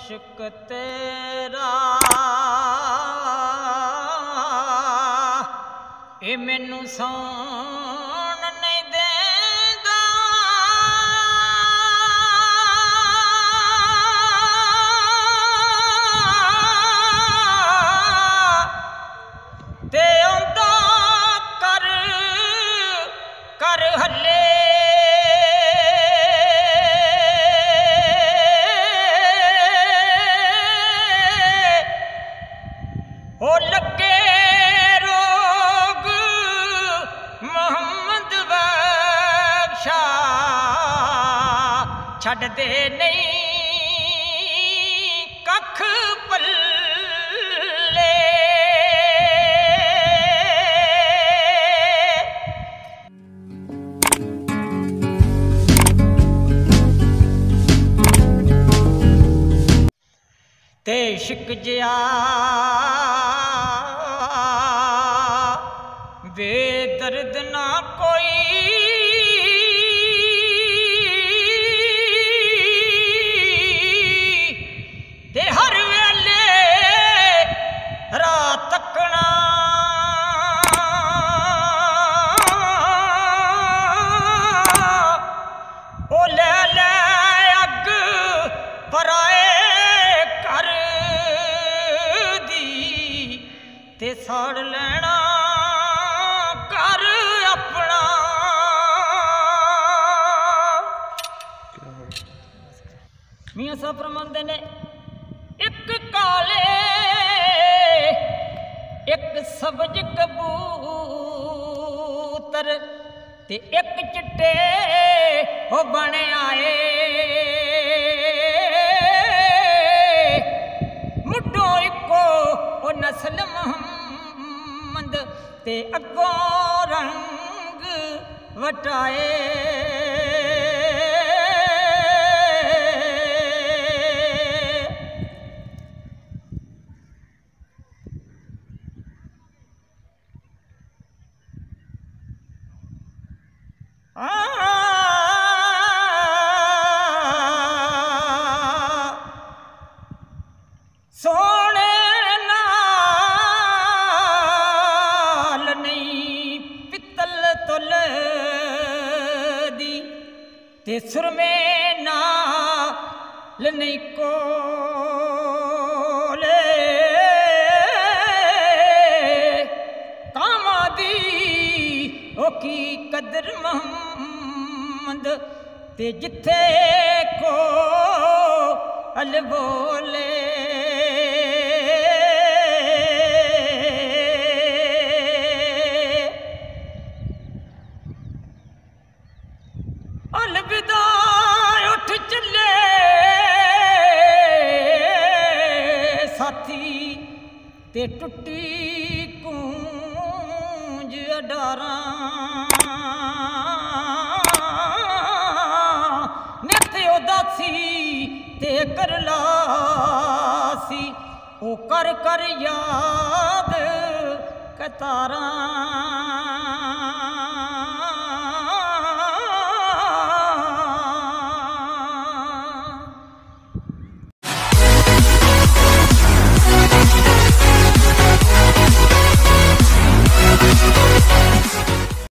इश्क तेरा ए मैनू सौण नहीं देंदा, ते आंदा कर कर हल्ले ओ लगे रोग मोहम्मद बख्शा छड़ दे नहीं कख पल्ले। ते इश्क जिया बेदर्द ना कोई, ते हर वेले रात तकना ओ ले ले अग पराए कर दी, ते साड़ लेना कर अपना। मियां साहब फरमांदे ने एक काले एक सबज कबूतर ते एक चिट्टे हो बने आए, मुड्ढों इको ओ नस्ल मोहम्मद ते अगों रंग वटाए। सोने नाल नहीं पित्तल तुल दी, ते सुरमे नाल नहीं कोले, कामा दी ओ की कदर मोहम्मद ते जिथे को अल बोले। अलविदा उठ चले साथी ते टुटी कूंज अडारा, नित उदासी ते करलासी ओ कर कर याद कतारा।